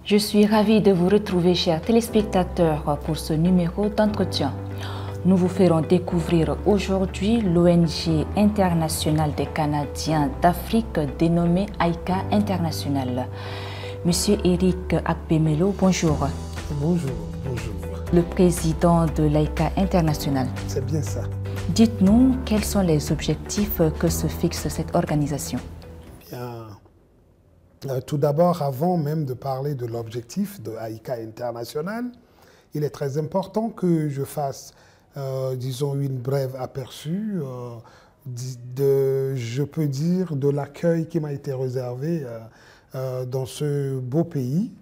Je suis ravie de vous retrouver, chers téléspectateurs, pour ce numéro d'entretien. Nous vous ferons découvrir aujourd'hui l'ONG internationale des Canadiens d'Afrique dénommée AICA International. Monsieur Eric Akpemelo, bonjour. Bonjour, bonjour. Le président de l'AICA International. C'est bien ça. Dites-nous quels sont les objectifs que se fixe cette organisation. Bien. Tout d'abord, avant même de parler de l'objectif de AICA International, il est très important que je fasse, disons, une brève aperçu, je peux dire, de l'accueil qui m'a été réservé dans ce beau pays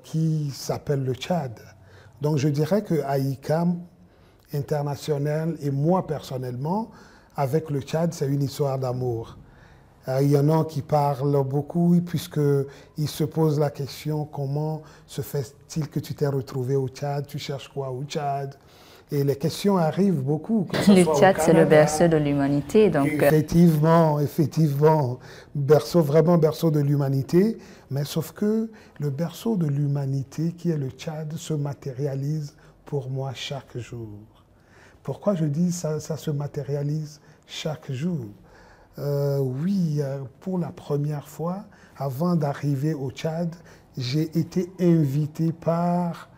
qui s'appelle le Tchad. Donc je dirais que AICA International et moi personnellement, avec le Tchad, c'est une histoire d'amour. Il y en a qui parlent beaucoup puisqu'ils se posent la question comment se fait-il que tu t'es retrouvé au Tchad, tu cherches quoi au Tchad? Et les questions arrivent beaucoup. Le Tchad, c'est le berceau de l'humanité. Donc... Effectivement, vraiment berceau de l'humanité. Mais sauf que le berceau de l'humanité qui est le Tchad se matérialise pour moi chaque jour. Pourquoi je dis ça se matérialise chaque jour? Oui, pour la première fois, avant d'arriver au Tchad, j'ai été invité par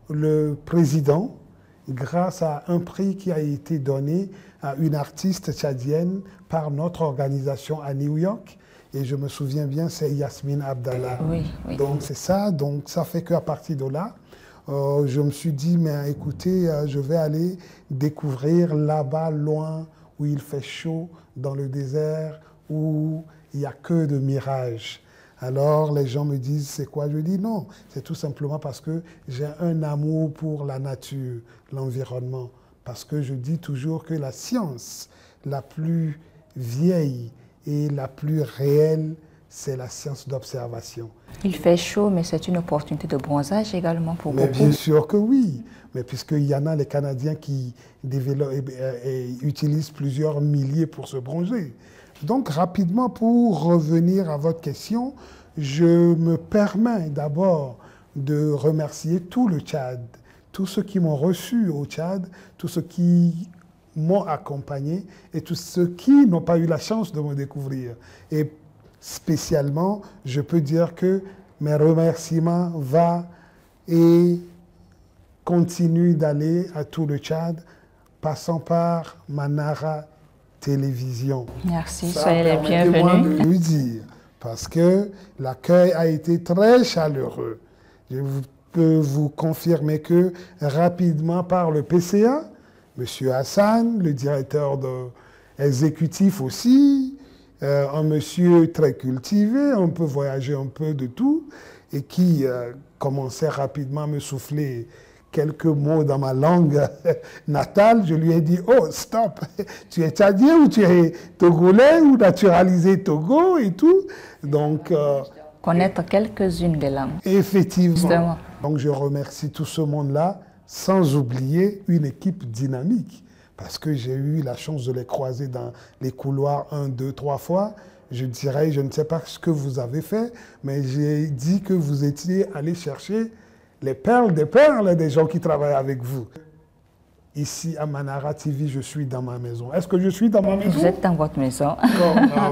le président grâce à un prix qui a été donné à une artiste tchadienne par notre organisation à New York. Et je me souviens bien, c'est Yasmine Abdallah. Oui, oui. Donc c'est ça, donc ça fait qu'à partir de là, je me suis dit, mais écoutez, je vais aller découvrir là-bas, loin, où il fait chaud, dans le désert, où il n'y a que de mirages. Alors les gens me disent, c'est quoi? Je dis non, c'est tout simplement parce que j'ai un amour pour la nature, l'environnement. Parce que je dis toujours que la science la plus vieille et la plus réelle, c'est la science d'observation. Il fait chaud, mais c'est une opportunité de bronzage également pour mais beaucoup. Bien sûr que oui, mais puisqu'il y en a les Canadiens qui utilisent plusieurs milliers pour se bronzer. Donc rapidement, pour revenir à votre question, je me permets d'abord de remercier tout le Tchad, tous ceux qui m'ont reçu au Tchad, tous ceux qui m'ont accompagné et tous ceux qui n'ont pas eu la chance de me découvrir. Et spécialement, je peux dire que mes remerciements vont et continuent d'aller à tout le Tchad, passant par Manara Télévision. Merci, soyez les bienvenus. De lui dire, parce que l'accueil a été très chaleureux. Je peux vous confirmer que rapidement par le PCA, M. Hassan, le directeur exécutif aussi, un monsieur très cultivé, on peut voyager un peu de tout, et qui commençait rapidement à me souffler quelques mots dans ma langue natale. Je lui ai dit, oh, stop, tu es tchadien ou tu es togolais ou naturalisé Togo et tout. Donc, connaître quelques-unes des langues. Effectivement. Justement. Donc, je remercie tout ce monde-là, sans oublier une équipe dynamique. Parce que j'ai eu la chance de les croiser dans les couloirs 1, 2, 3 fois. Je dirais, je ne sais pas ce que vous avez fait, mais j'ai dit que vous étiez allé chercher les perles des perles des gens qui travaillent avec vous. Ici, à Manara TV, je suis dans ma maison. Est-ce que je suis dans ma maison? Vous êtes dans votre maison.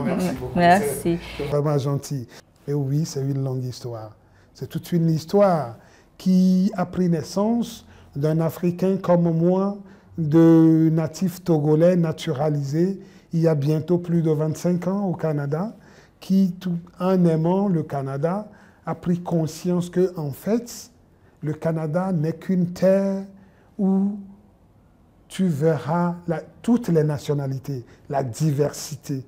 Merci beaucoup. Merci. C'est vraiment gentil. Et oui, c'est une longue histoire. C'est toute une histoire qui a pris naissance d'un Africain comme moi, de natif togolais naturalisé, il y a bientôt plus de 25 ans au Canada, qui, en aimant le Canada, a pris conscience que, en fait, le Canada n'est qu'une terre où tu verras toutes les nationalités, la diversité.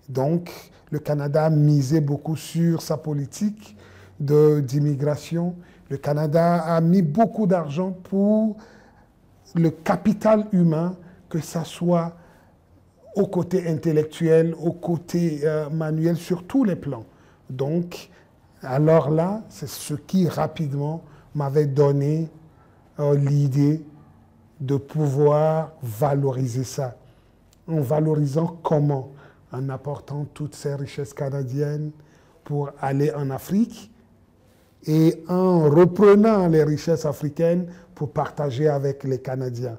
Donc, le Canada a misé beaucoup sur sa politique d'immigration. Le Canada a mis beaucoup d'argent pour le capital humain, que ça soit au côté intellectuel, au côté manuel, sur tous les plans. Donc, Alors là, c'est ce qui rapidement m'avait donné l'idée de pouvoir valoriser ça. En valorisant comment? En apportant toutes ces richesses canadiennes pour aller en Afrique et en reprenant les richesses africaines pour partager avec les Canadiens.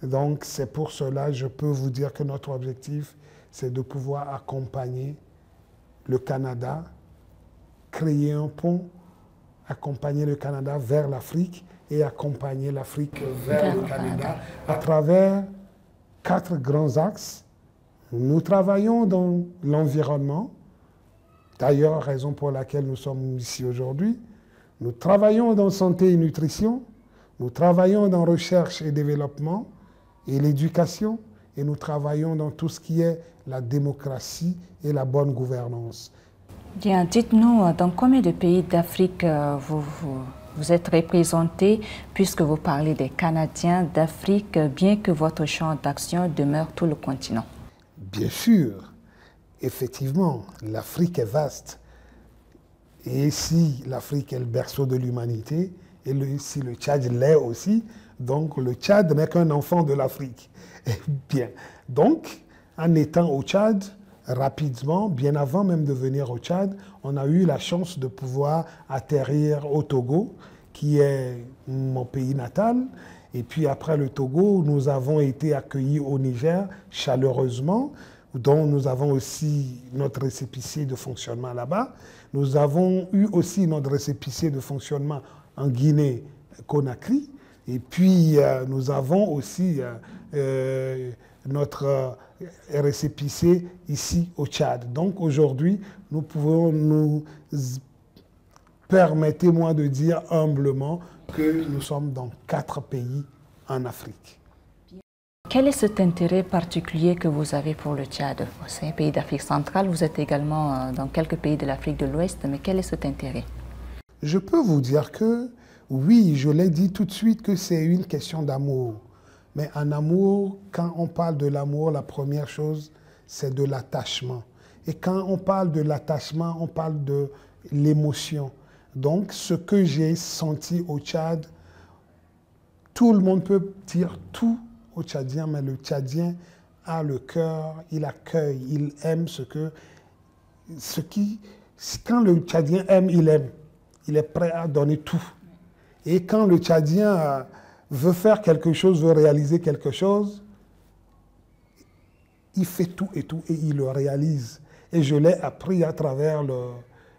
Donc c'est pour cela, je peux vous dire que notre objectif, c'est de pouvoir accompagner le Canada, créer un pont, accompagner le Canada vers l'Afrique et accompagner l'Afrique vers le Canada à travers 4 grands axes. Nous travaillons dans l'environnement, d'ailleurs raison pour laquelle nous sommes ici aujourd'hui. Nous travaillons dans santé et nutrition, nous travaillons dans recherche et développement et l'éducation, et nous travaillons dans tout ce qui est la démocratie et la bonne gouvernance. Bien, dites-nous, dans combien de pays d'Afrique vous êtes représentés, puisque vous parlez des Canadiens d'Afrique, bien que votre champ d'action demeure tout le continent? Bien sûr, effectivement, l'Afrique est vaste. Et si l'Afrique est le berceau de l'humanité, et si le Tchad l'est aussi, donc le Tchad n'est qu'un enfant de l'Afrique. Bien, donc, en étant au Tchad, rapidement, bien avant même de venir au Tchad, on a eu la chance de pouvoir atterrir au Togo, qui est mon pays natal. Et puis après le Togo, nous avons été accueillis au Niger chaleureusement, dont nous avons aussi notre récépissé de fonctionnement là-bas. Nous avons eu aussi notre récépissé de fonctionnement en Guinée-Conakry. Et puis nous avons aussi notre récépissé ici au Tchad. Donc aujourd'hui, nous pouvons nous, permettez-moi de dire humblement, que nous sommes dans 4 pays en Afrique. Quel est cet intérêt particulier que vous avez pour le Tchad? C'est un pays d'Afrique centrale, vous êtes également dans quelques pays de l'Afrique de l'Ouest, mais quel est cet intérêt? Je peux vous dire que, oui, je l'ai dit tout de suite que c'est une question d'amour. Mais en amour, quand on parle de l'amour, la première chose, c'est de l'attachement. Et quand on parle de l'attachement, on parle de l'émotion. Donc, ce que j'ai senti au Tchad, tout le monde peut dire tout au Tchadien, mais le Tchadien a le cœur, il accueille, il aime quand le Tchadien aime, il est prêt à donner tout. Et quand le Tchadien veut faire quelque chose, veut réaliser quelque chose, il fait tout et il le réalise. Et je l'ai appris à travers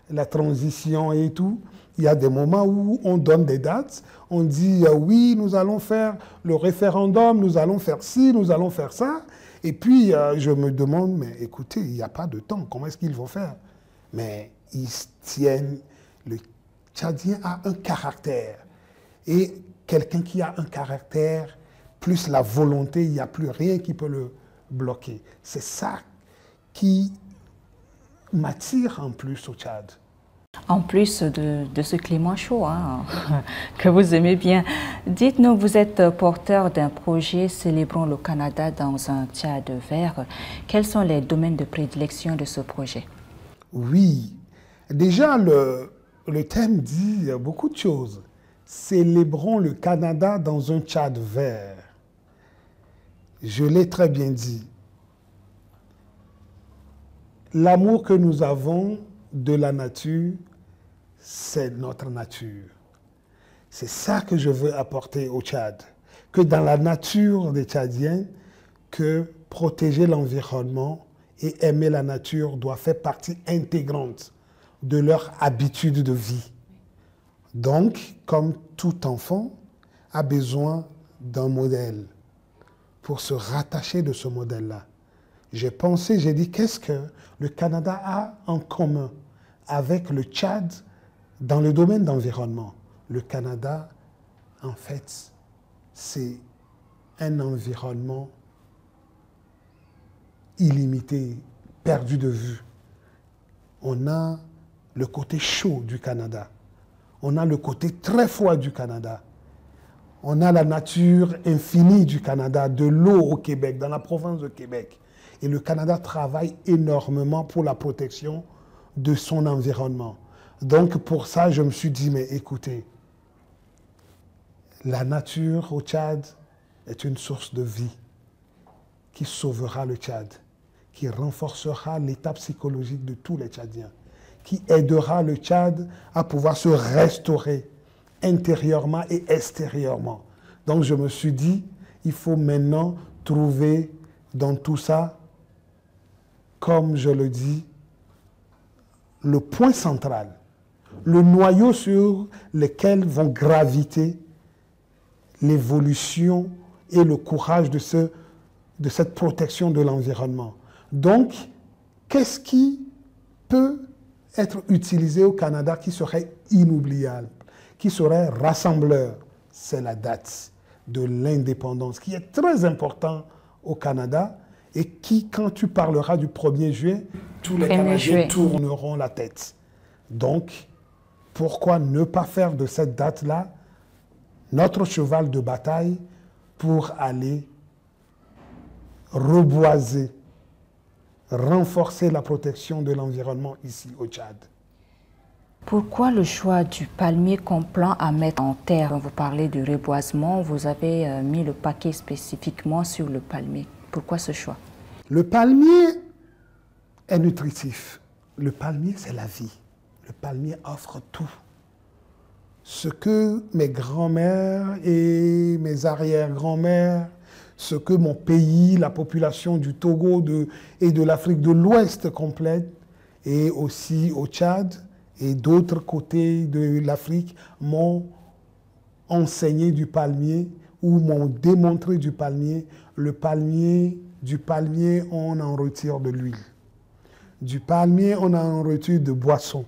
la transition et tout. Il y a des moments où on donne des dates, on dit oui, nous allons faire le référendum, nous allons faire ci, nous allons faire ça. Et puis je me demande, mais écoutez, il n'y a pas de temps, comment est-ce qu'ils vont faire? Mais ils tiennent, le Tchadien a un caractère. Et quelqu'un qui a un caractère, plus la volonté, il n'y a plus rien qui peut le bloquer. C'est ça qui m'attire en plus au Tchad. En plus de ce climat chaud que vous aimez bien, dites-nous, vous êtes porteur d'un projet Célébrons le Canada dans un Tchad vert. Quels sont les domaines de prédilection de ce projet? Oui, déjà le thème dit beaucoup de choses. Célébrons le Canada dans un Tchad vert. Je l'ai très bien dit. L'amour que nous avons de la nature, c'est notre nature. C'est ça que je veux apporter au Tchad. Que dans la nature des Tchadiens, que protéger l'environnement et aimer la nature doit faire partie intégrante de leur habitude de vie. Donc, comme tout enfant a besoin d'un modèle pour se rattacher de ce modèle-là. J'ai pensé, j'ai dit, qu'est-ce que le Canada a en commun avec le Tchad dans le domaine d'environnement? Le Canada, en fait, c'est un environnement illimité, perdu de vue. On a le côté chaud du Canada. On a le côté très froid du Canada. On a la nature infinie du Canada, de l'eau au Québec, dans la province de Québec. Et le Canada travaille énormément pour la protection de son environnement. Donc pour ça, je me suis dit, mais écoutez, la nature au Tchad est une source de vie qui sauvera le Tchad, qui renforcera l'état psychologique de tous les Tchadiens, qui aidera le Tchad à pouvoir se restaurer intérieurement et extérieurement. Donc je me suis dit, il faut maintenant trouver dans tout ça, comme je le dis, le point central, le noyau sur lequel vont graviter l'évolution et le courage de cette protection de l'environnement. Donc, qu'est-ce qui peut être utilisé au Canada qui serait inoubliable, qui serait rassembleur? C'est la date de l'indépendance, qui est très important au Canada et qui, quand tu parleras du 1er juillet, tous les Canadiens tourneront la tête. Donc, pourquoi ne pas faire de cette date-là notre cheval de bataille pour aller reboiser, renforcer la protection de l'environnement ici au Tchad? Pourquoi le choix du palmier comme plan à mettre en terre? Quand vous parlez du reboisement, vous avez mis le paquet spécifiquement sur le palmier. Pourquoi ce choix? Le palmier est nutritif. Le palmier, c'est la vie. Le palmier offre tout. Ce que mes grands-mères et mes arrière-grands-mères, ce que mon pays, la population du Togo et de l'Afrique de l'Ouest complète, et aussi au Tchad et d'autres côtés de l'Afrique m'ont enseigné du palmier ou m'ont démontré du palmier. Du palmier, on en retire de l'huile. Du palmier, on en retire de boissons.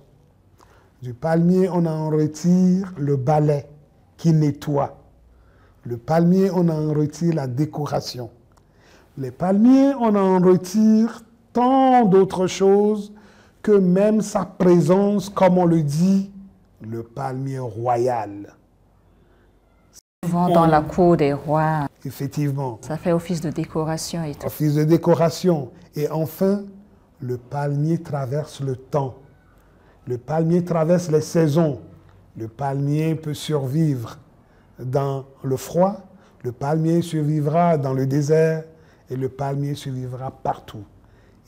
Du palmier, on en retire le balai qui nettoie. Le palmier, on en retire la décoration. Les palmiers, on en retire tant d'autres choses que même sa présence, comme on le dit, le palmier royal. Souvent dans la cour des rois. Effectivement. Ça fait office de décoration et tout. Office de décoration. Et enfin, le palmier traverse le temps. Le palmier traverse les saisons. Le palmier peut survivre dans le froid. Le palmier survivra dans le désert. Et le palmier survivra partout.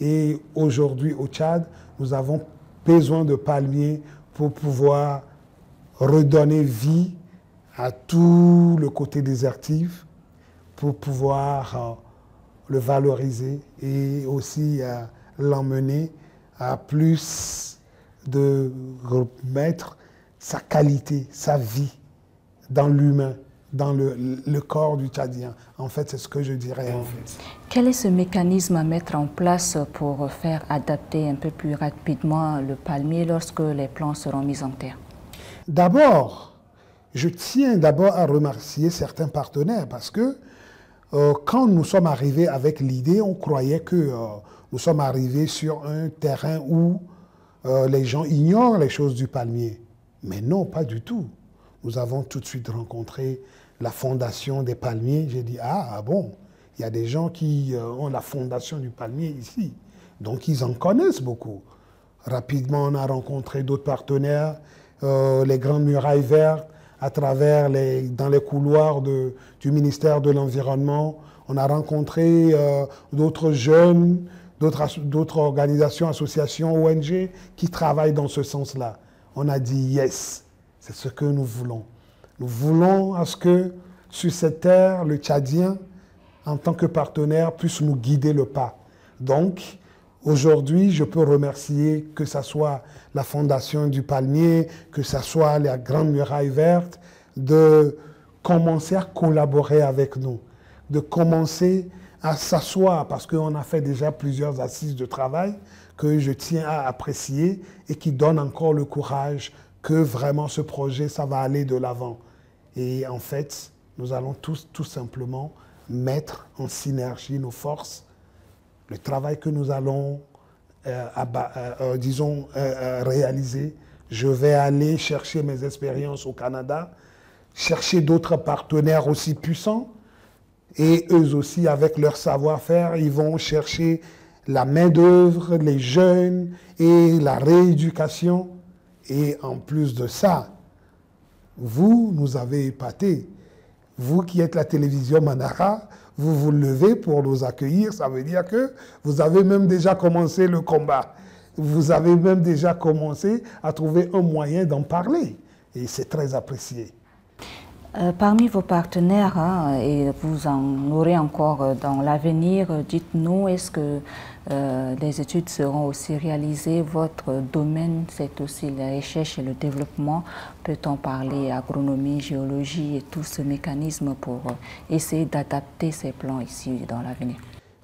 Et aujourd'hui, au Tchad, nous avons besoin de palmiers pour pouvoir redonner vie à tout le côté désertif, pour pouvoir le valoriser et aussi l'emmener à plus de remettre sa qualité, sa vie dans l'humain, dans le corps du Tchadien. En fait, c'est ce que je dirais en fait. Quel est ce mécanisme à mettre en place pour faire adapter un peu plus rapidement le palmier lorsque les plants seront mis en terre? D'abord, je tiens d'abord à remercier certains partenaires parce que quand nous sommes arrivés avec l'idée, on croyait que nous sommes arrivés sur un terrain où les gens ignorent les choses du palmier. Mais non, pas du tout. Nous avons tout de suite rencontré la fondation des palmiers. J'ai dit, ah bon, il y a des gens qui ont la fondation du palmier ici. Donc, ils en connaissent beaucoup. Rapidement, on a rencontré d'autres partenaires, les Grandes Murailles Vertes, à travers dans les couloirs du ministère de l'Environnement. On a rencontré d'autres jeunes, d'autres organisations, associations, ONG qui travaillent dans ce sens-là. On a dit yes, c'est ce que nous voulons. Nous voulons à ce que sur cette terre, le Tchadien, en tant que partenaire, puisse nous guider le pas. Donc, aujourd'hui, je peux remercier que ce soit la Fondation du Palmier, que ce soit la Grande Muraille Verte, de commencer à collaborer avec nous, de commencer à s'asseoir, parce qu'on a fait déjà plusieurs assises de travail que je tiens à apprécier et qui donnent encore le courage que vraiment ce projet, ça va aller de l'avant. Et en fait, nous allons tous tout simplement mettre en synergie nos forces. Le travail que nous allons, réaliser, je vais aller chercher mes expériences au Canada, chercher d'autres partenaires aussi puissants, et eux aussi, avec leur savoir-faire, ils vont chercher la main-d'œuvre, les jeunes et la rééducation. Et en plus de ça, vous nous avez épatés. Vous qui êtes la télévision Manara, vous vous levez pour nous accueillir. Ça veut dire que vous avez même déjà commencé le combat. Vous avez même déjà commencé à trouver un moyen d'en parler. Et c'est très apprécié. Parmi vos partenaires, et vous en aurez encore dans l'avenir, dites-nous, est-ce que des études seront aussi réalisées? Votre domaine, c'est aussi la recherche et le développement. Peut-on parler agronomie, géologie et tout ce mécanisme pour essayer d'adapter ces plans ici dans l'avenir?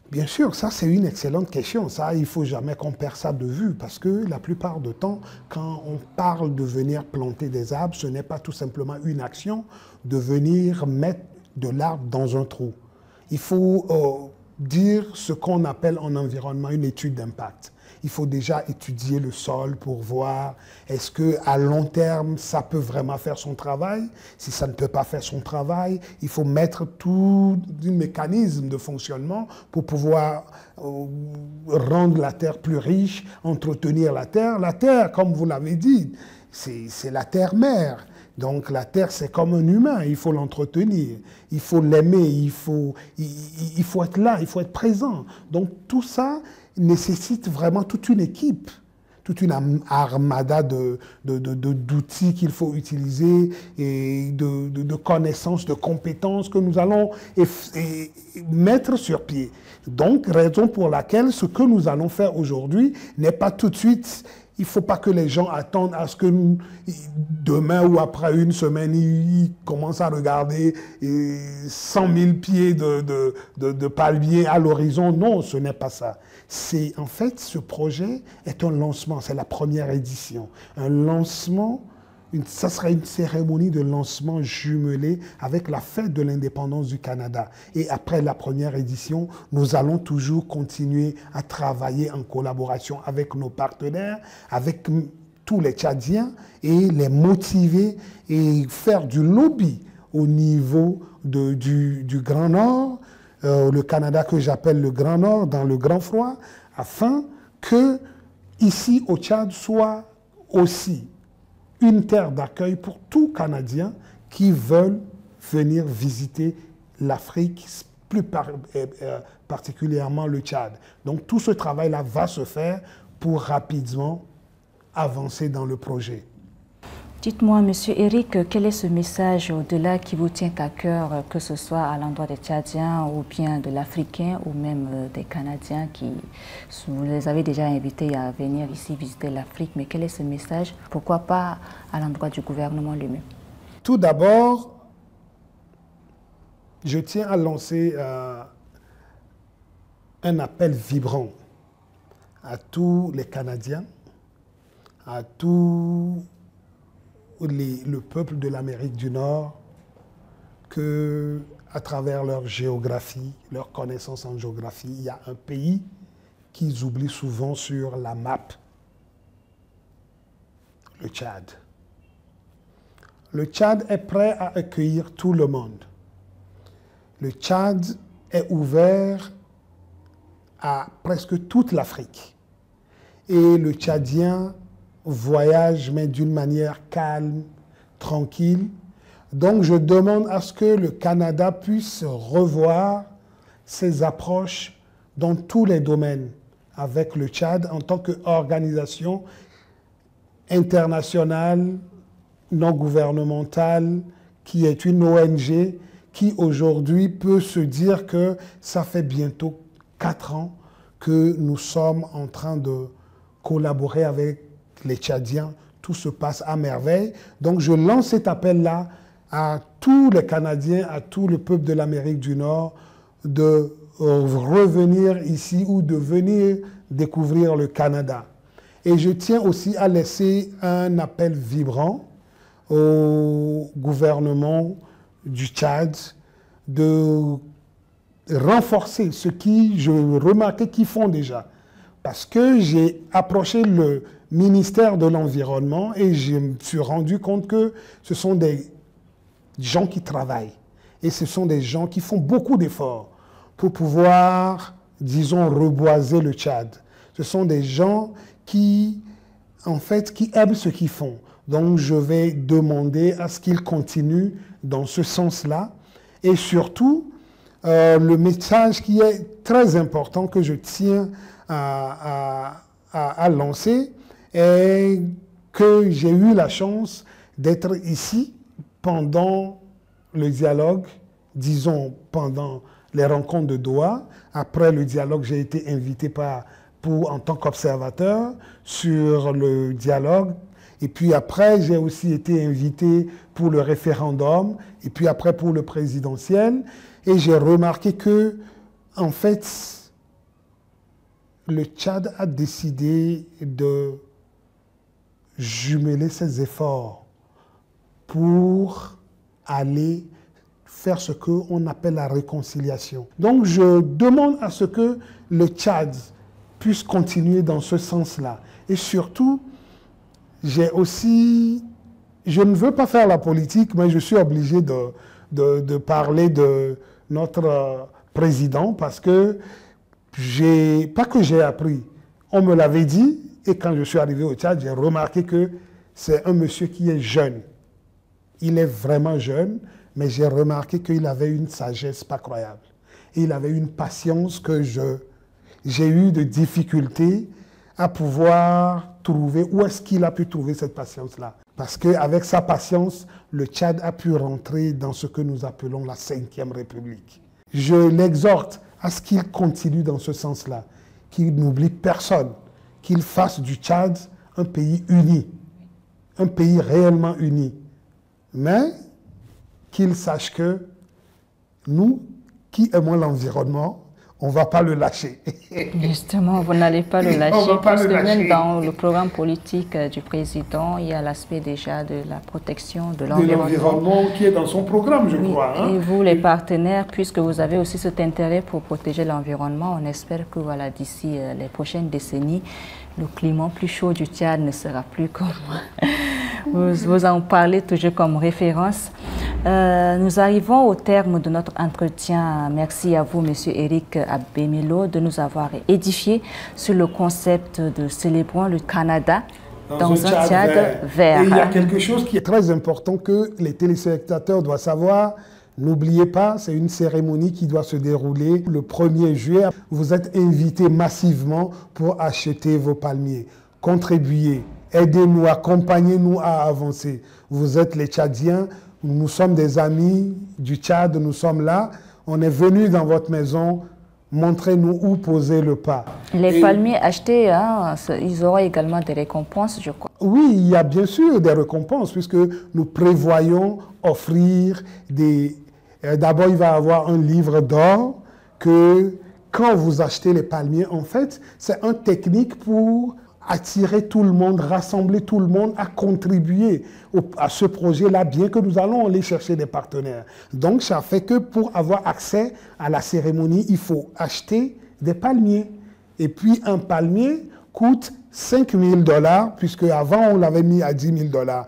Bien sûr, ça c'est une excellente question. Ça, il ne faut jamais qu'on perde ça de vue parce que la plupart du temps, quand on parle de venir planter des arbres, ce n'est pas tout simplement une action de venir mettre de l'arbre dans un trou. Il faut dire ce qu'on appelle en environnement une étude d'impact. Il faut déjà étudier le sol pour voir est-ce qu'à long terme, ça peut vraiment faire son travail. Si ça ne peut pas faire son travail, il faut mettre tout un mécanisme de fonctionnement pour pouvoir rendre la terre plus riche, entretenir la terre. La terre, comme vous l'avez dit, c'est la terre-mère. Donc la terre, c'est comme un humain, il faut l'entretenir, il faut l'aimer, il faut être là, il faut être présent. Donc tout ça nécessite vraiment toute une équipe, toute une armada d'outils qu'il faut utiliser et de connaissances, de compétences que nous allons mettre sur pied. Donc, raison pour laquelle ce que nous allons faire aujourd'hui n'est pas tout de suite... Il ne faut pas que les gens attendent à ce que demain ou après une semaine, ils commencent à regarder 100 000 pieds de palmiers à l'horizon. Non, ce n'est pas ça. En fait, ce projet est un lancement. C'est la première édition. Un lancement, ça sera une cérémonie de lancement jumelée avec la fête de l'indépendance du Canada. Et après la première édition, nous allons toujours continuer à travailler en collaboration avec nos partenaires, avec tous les Tchadiens et les motiver et faire du lobby au niveau du Grand Nord, le Canada que j'appelle le Grand Nord, dans le Grand Froid, afin que ici au Tchad soit aussi une terre d'accueil pour tous Canadiens qui veulent venir visiter l'Afrique, plus particulièrement le Tchad. Donc tout ce travail-là va se faire pour rapidement avancer dans le projet. Dites-moi, Monsieur Eric, quel est ce message au-delà qui vous tient à cœur, que ce soit à l'endroit des Tchadiens ou bien de l'Africain ou même des Canadiens qui, vous les avez déjà invités à venir ici visiter l'Afrique, mais quel est ce message? Pourquoi pas à l'endroit du gouvernement lui-même? Tout d'abord, je tiens à lancer un appel vibrant à tous les Canadiens, à tous le peuple de l'Amérique du Nord, que à travers leur géographie, leur connaissance en géographie, il y a un pays qu'ils oublient souvent sur la map, le Tchad. Le Tchad est prêt à accueillir tout le monde. Le Tchad est ouvert à presque toute l'Afrique. Et le Tchadien voyage, mais d'une manière calme, tranquille. Donc, je demande à ce que le Canada puisse revoir ses approches dans tous les domaines avec le Tchad en tant qu'organisation internationale, non gouvernementale, qui est une ONG, qui aujourd'hui peut se dire que ça fait bientôt 4 ans que nous sommes en train de collaborer avec les Tchadiens, tout se passe à merveille. Donc je lance cet appel-là à tous les Canadiens, à tout le peuple de l'Amérique du Nord, de revenir ici ou de venir découvrir le Canada. Et je tiens aussi à laisser un appel vibrant au gouvernement du Tchad de renforcer ce qui, je remarquais qu'ils font déjà. Parce que j'ai approché le ministère de l'Environnement et je me suis rendu compte que ce sont des gens qui travaillent. Et ce sont des gens qui font beaucoup d'efforts pour pouvoir, disons, reboiser le Tchad. Ce sont des gens qui, en fait, qui aiment ce qu'ils font. Donc, je vais demander à ce qu'ils continuent dans ce sens-là. Et surtout, le message qui est très important que je tiens à lancer est que j'ai eu la chance d'être ici pendant le dialogue, disons pendant les rencontres de Doha. Après le dialogue, j'ai été invité en tant qu'observateur sur le dialogue. Et puis après, j'ai aussi été invité pour le référendum, et puis après pour le présidentiel. Et j'ai remarqué que, en fait, le Tchad a décidé de jumeler ses efforts pour aller faire ce qu'on appelle la réconciliation. Donc je demande à ce que le Tchad puisse continuer dans ce sens-là. Et surtout, je ne veux pas faire la politique, mais je suis obligé de parler de notre président parce que pas que j'ai appris, on me l'avait dit, et quand je suis arrivé au Tchad, j'ai remarqué que c'est un monsieur qui est jeune. Il est vraiment jeune, mais j'ai remarqué qu'il avait une sagesse pas croyable. Et il avait une patience que j'ai eu de difficultés à pouvoir trouver. Où est-ce qu'il a pu trouver cette patience-là? Parce qu'avec sa patience, le Tchad a pu rentrer dans ce que nous appelons la 5e République. Je l'exhorte à ce qu'il continue dans ce sens-là, qu'il n'oublie personne, qu'il fasse du Tchad un pays uni, un pays réellement uni. Mais qu'il sache que nous, qui aimons l'environnement, on ne va pas le lâcher. Justement, vous n'allez pas le lâcher parce que même dans le programme politique du président, il y a l'aspect déjà de la protection de l'environnement. De l'environnement qui est dans son programme, je crois. Hein? Et vous, les partenaires, puisque vous avez aussi cet intérêt pour protéger l'environnement, on espère que voilà, d'ici les prochaines décennies, le climat plus chaud du Tchad ne sera plus comme vous en parlez toujours comme référence. Nous arrivons au terme de notre entretien. Merci à vous, M. Eric Abemelo, de nous avoir édifié sur le concept de célébrons le Canada dans un Tchad vert. Et il y a quelque chose qui est très important que les téléspectateurs doivent savoir. N'oubliez pas, c'est une cérémonie qui doit se dérouler le 1er juillet. Vous êtes invités massivement pour acheter vos palmiers. Contribuez, aidez-nous, accompagnez-nous à avancer. Vous êtes les Tchadiens, nous sommes des amis du Tchad, nous sommes là. On est venus dans votre maison, montrez-nous où poser le pas. Les palmiers achetés, hein, ils auront également des récompenses, je crois. Oui, il y a bien sûr des récompenses puisque nous prévoyons offrir des... D'abord, il va y avoir un livre d'or que quand vous achetez les palmiers, en fait, c'est une technique pour attirer tout le monde, rassembler tout le monde à contribuer à ce projet-là, bien que nous allons aller chercher des partenaires. Donc, ça fait que pour avoir accès à la cérémonie, il faut acheter des palmiers. Et puis, un palmier coûte 5 000 $, puisque avant, on l'avait mis à 10 000 $.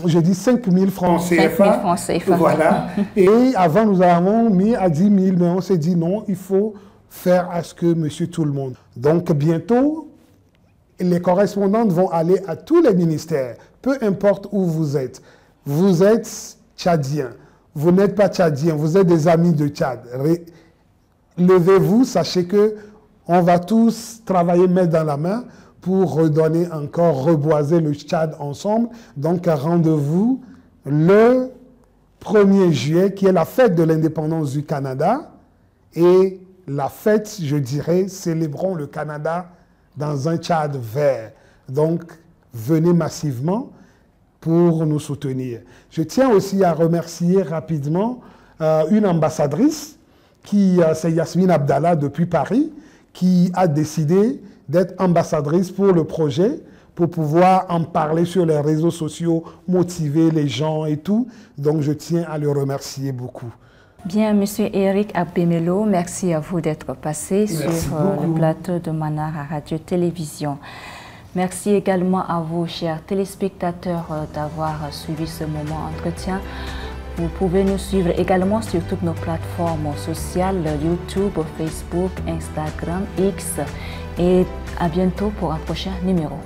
Je dis 5 000 francs CFA. 5 000 francs CFA. Voilà. Et avant, nous avons mis à 10 000, mais on s'est dit non, il faut faire à ce que monsieur tout le monde. Donc, bientôt, les correspondantes vont aller à tous les ministères, peu importe où vous êtes. Vous êtes tchadien, vous n'êtes pas tchadien, vous êtes des amis de Tchad. Levez-vous, sachez que on va tous travailler main dans la main pour redonner encore, reboiser le Tchad ensemble. Donc, rendez-vous le 1er juillet, qui est la fête de l'indépendance du Canada. Et la fête, je dirais, célébrons le Canada dans un Tchad vert. Donc, venez massivement pour nous soutenir. Je tiens aussi à remercier rapidement une ambassadrice, c'est Yasmine Abdallah depuis Paris, qui a décidé d'être ambassadrice pour le projet, pour pouvoir en parler sur les réseaux sociaux, motiver les gens et tout. Donc, je tiens à le remercier beaucoup. Bien, Monsieur Eric Abemelo, merci à vous d'être passé sur le plateau de Manara Radio-Télévision. Merci également à vous, chers téléspectateurs, d'avoir suivi ce moment entretien. Vous pouvez nous suivre également sur toutes nos plateformes sociales, YouTube, Facebook, Instagram, X. Et à bientôt pour un prochain numéro.